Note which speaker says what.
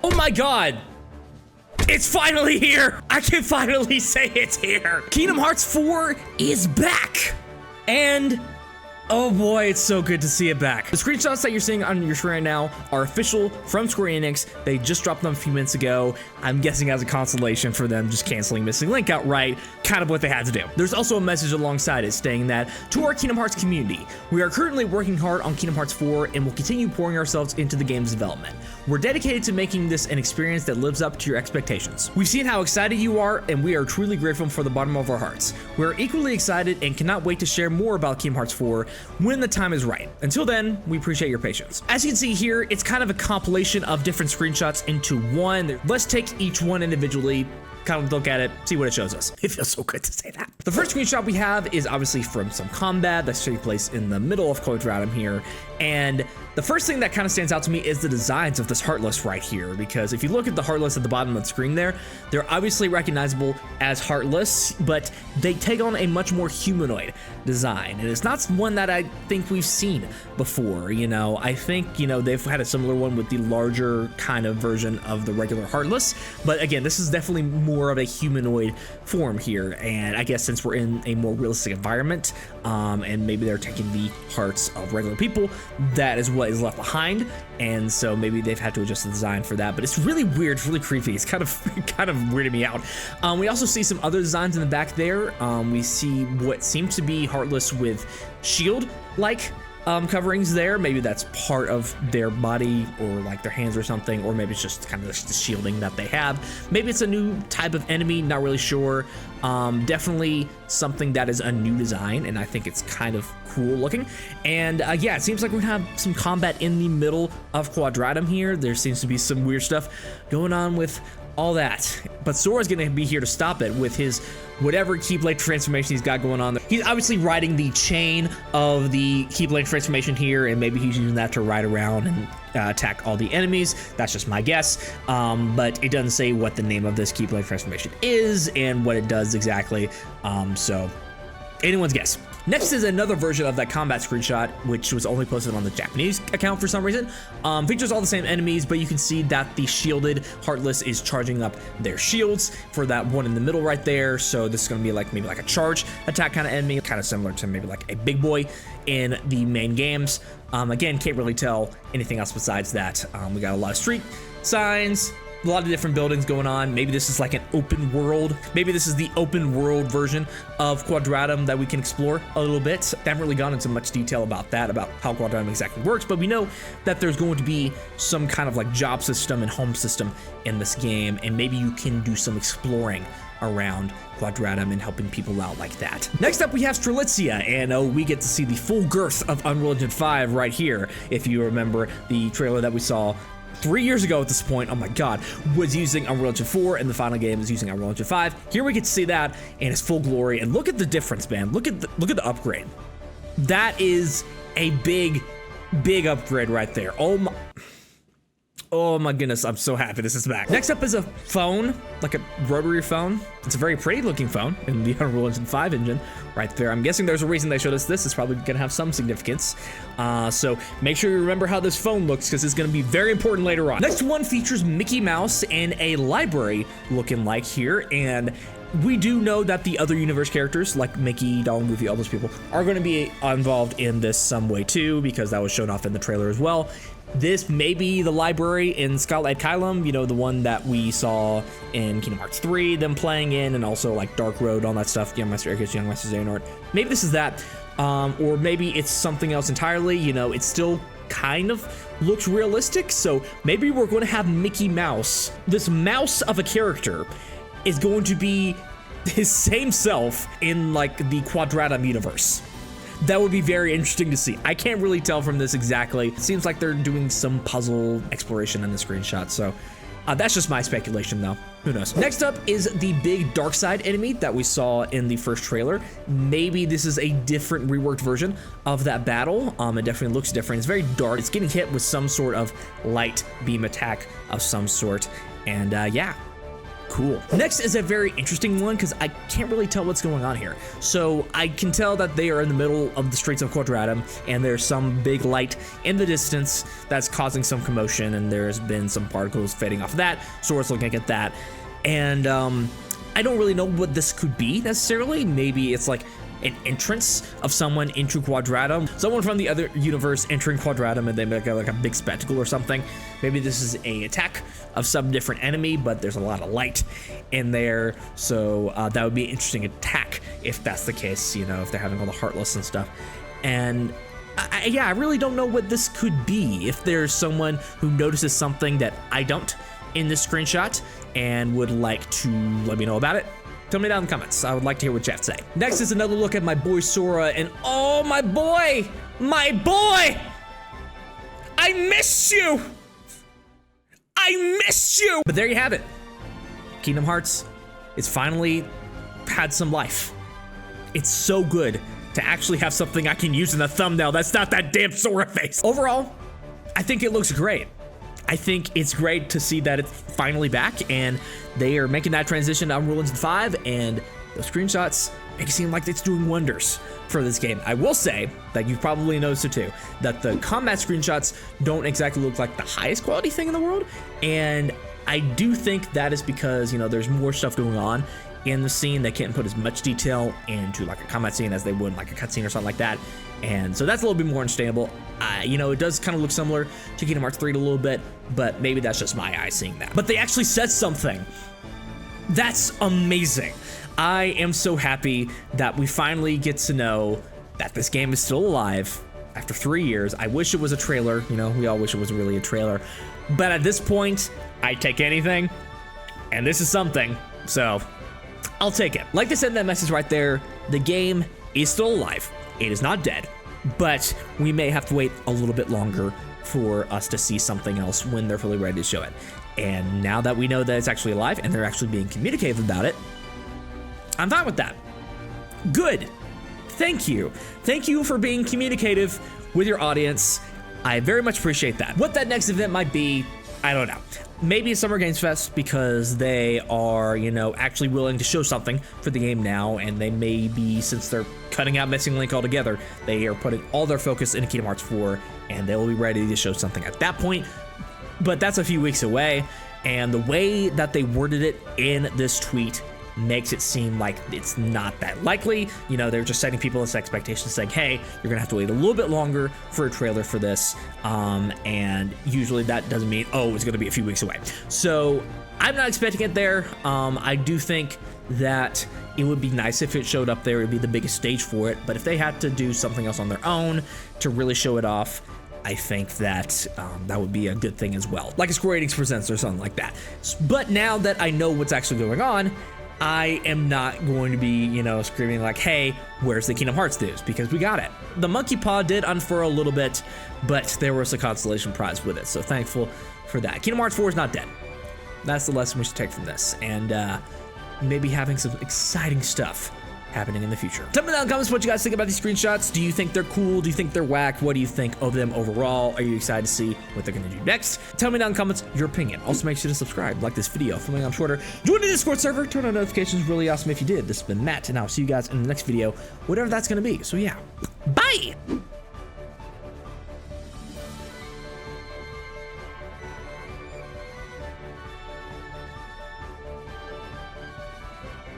Speaker 1: Oh my God. It's finally here. I can finally say it's here. Kingdom Hearts 4 is back. And oh boy, it's so good to see it back. The screenshots that you're seeing on your screen right now are official from Square Enix. They just dropped them a few minutes ago. I'm guessing as a consolation for them just canceling Missing Link outright, kind of what they had to do. There's also a message alongside it stating that, to our Kingdom Hearts community, we are currently working hard on Kingdom Hearts 4 and will continue pouring ourselves into the game's development. We're dedicated to making this an experience that lives up to your expectations. We've seen how excited you are, and we are truly grateful from the bottom of our hearts. We're equally excited and cannot wait to share more about Kingdom Hearts 4 when the time is right. Until then, we appreciate your patience. As you can see here, it's kind of a compilation of different screenshots into one. Let's take each one individually, kind of look at it, see what it shows us. It feels so good to say that. The first screenshot we have is obviously from some combat that's taking place in the middle of Quadratum here. And the first thing that kind of stands out to me is the designs of this Heartless right here, because if you look at the Heartless at the bottom of the screen there, they're obviously recognizable as Heartless, but they take on a much more humanoid design. And it's not one that I think we've seen before. You know, I think, you know, they've had a similar one with the larger kind of version of the regular Heartless. But again, this is definitely more of a humanoid form here. And I guess since we're in a more realistic environment, and maybe they're taking the hearts of regular people, that is what is left behind, and so maybe they've had to adjust the design for that. But it's really weird, it's really creepy. It's kind of weirded me out. We also see some other designs in the back there. We see what seems to be Heartless with shield-like coverings there. Maybe that's part of their body or like their hands or something, or maybe it's just kind of the shielding that they have. Maybe it's a new type of enemy, not really sure. Definitely something that is a new design, and I think it's kind of cool looking. And yeah, it seems like we're gonna have some combat in the middle of Quadratum here. There seems to be some weird stuff going on with all that, but Sora's gonna be here to stop it with his whatever Keyblade transformation he's got going on there. He's obviously riding the chain of the Keyblade transformation here, and maybe he's using that to ride around and attack all the enemies. That's just my guess, but it doesn't say what the name of this Keyblade transformation is and what it does exactly, so anyone's guess. Next is another version of that combat screenshot, which was only posted on the Japanese account for some reason. Features all the same enemies, but you can see that the shielded Heartless is charging up their shields for that one in the middle right there. So this is going to be like maybe like a charge attack kind of enemy, kind of similar to maybe like a big boy in the main games. Again, can't really tell anything else besides that. We got a lot of street signs, a lot of different buildings going on. Maybe this is like an open world. Maybe this is the open world version of Quadratum that we can explore a little bit. I haven't really gone into much detail about that, about how Quadratum exactly works, but we know that there's going to be some kind of like job system and home system in this game, and maybe you can do some exploring around Quadratum and helping people out like that. Next up, we have Strelitzia, and we get to see the full girth of Unreal Engine 5 right here. If you remember the trailer that we saw 3 years ago at this point, oh my god, was using Unreal Engine 4, and the final game is using Unreal Engine 5. Here we get to see that in its full glory, and look at the difference, man. Look at the upgrade. That is a big upgrade right there. Oh my goodness, I'm so happy this is back. Next up is a phone, like a rotary phone. It's a very pretty looking phone in the Unreal Engine 5 engine right there. I'm guessing there's a reason they showed us this. It's probably gonna have some significance. So make sure you remember how this phone looks, because it's gonna be very important later on. Next one features Mickey Mouse and a library looking like here, and we do know that the other universe characters, like Mickey, Donald, Goofy, all those people, are going to be involved in this some way too, because that was shown off in the trailer as well. This may be the library in Skylight Kylum, you know, the one that we saw in Kingdom Hearts 3, them playing in, and also like Dark Road, all that stuff, Young Master Ericus, Young Master Xehanort. Maybe this is that, or maybe it's something else entirely. You know, it still kind of looks realistic, so maybe we're going to have Mickey Mouse, this mouse of a character, is going to be his same self in like the Quadratum universe. That would be very interesting to see. I can't really tell from this exactly. It seems like they're doing some puzzle exploration in the screenshot, so that's just my speculation though. Who knows? Next up is the big dark side enemy that we saw in the first trailer. Maybe this is a different reworked version of that battle. It definitely looks different. It's very dark. It's getting hit with some sort of light beam attack of some sort. And yeah, cool. Next is a very interesting one because I can't really tell what's going on here. So I can tell that they are in the middle of the streets of Quadratum, and there's some big light in the distance that's causing some commotion, and there's been some particles fading off of that. Sora's looking at that, and I don't really know what this could be necessarily. Maybe it's like an entrance of someone into Quadratum, someone from the other universe entering Quadratum, and they make like a big spectacle or something. Maybe this is a attack of some different enemy, but there's a lot of light in there, so that would be an interesting attack if that's the case, you know, if they're having all the Heartless and stuff. And yeah, I really don't know what this could be. If there's someone who notices something that I don't in this screenshot and would like to let me know about it, tell me down in the comments. I would like to hear what you have to say. Next is another look at my boy Sora, and oh, my boy! I missed you! I missed you! But there you have it. Kingdom Hearts, it's finally had some life. It's so good to actually have something I can use in the thumbnail that's not that damn Sora face. Overall, I think it looks great. I think it's great to see that it's finally back, and they are making that transition to Unreal Engine 5, and those screenshots make it seem like it's doing wonders for this game. I will say that you've probably noticed it too, that the combat screenshots don't exactly look like the highest quality thing in the world, and I do think that is because, you know, there's more stuff going on in the scene. They can't put as much detail into like a combat scene as they would like a cutscene or something like that, and so that's a little bit more understandable. You know, it does kind of look similar to Kingdom Hearts 3 a little bit, but maybe that's just my eye seeing that. But they actually said something. That's amazing. I am so happy that we finally get to know that this game is still alive after 3 years. I wish it was a trailer. You know, we all wish it was really a trailer. But at this point, I take anything, and this is something, so I'll take it. Like they said in that message right there, the game is still alive. It is not dead. But we may have to wait a little bit longer for us to see something else when they're fully ready to show it. And now that we know that it's actually alive and they're actually being communicative about it, I'm fine with that. Good. Thank you. Thank you for being communicative with your audience. I very much appreciate that. What that next event might be, I don't know. Maybe a Summer Games Fest, because they are, you know, actually willing to show something for the game now, and they may be, since they're cutting out Missing Link altogether, they are putting all their focus into Kingdom Hearts 4, and they will be ready to show something at that point. But that's a few weeks away, and the way that they worded it in this tweet makes it seem like it's not that likely. You know, they're just setting people this expectation, saying, hey, you're gonna have to wait a little bit longer for a trailer for this, and usually that doesn't mean, oh, it's gonna be a few weeks away. So I'm not expecting it there. I do think that it would be nice if it showed up there. It'd be the biggest stage for it, but if they had to do something else on their own to really show it off, I think that that would be a good thing as well, like a Square Enix Presents or something like that. But now that I know what's actually going on, I am not going to be, you know, screaming like, hey, where's the Kingdom Hearts news? Because we got it. The monkey paw did unfurl a little bit, but there was a consolation prize with it, so thankful for that. Kingdom Hearts 4 is not dead. That's the lesson we should take from this, and maybe having some exciting stuff happening in the future. Tell me down in the comments what you guys think about these screenshots. Do you think they're cool? Do you think they're whack? What do you think of them overall? Are you excited to see what they're gonna do next? Tell me down in the comments your opinion. Also, make sure to subscribe, like this video, filming on shorter. Join the Discord server, turn on notifications, really awesome if you did. This has been Matt, and I'll see you guys in the next video, whatever that's gonna be. So yeah, bye!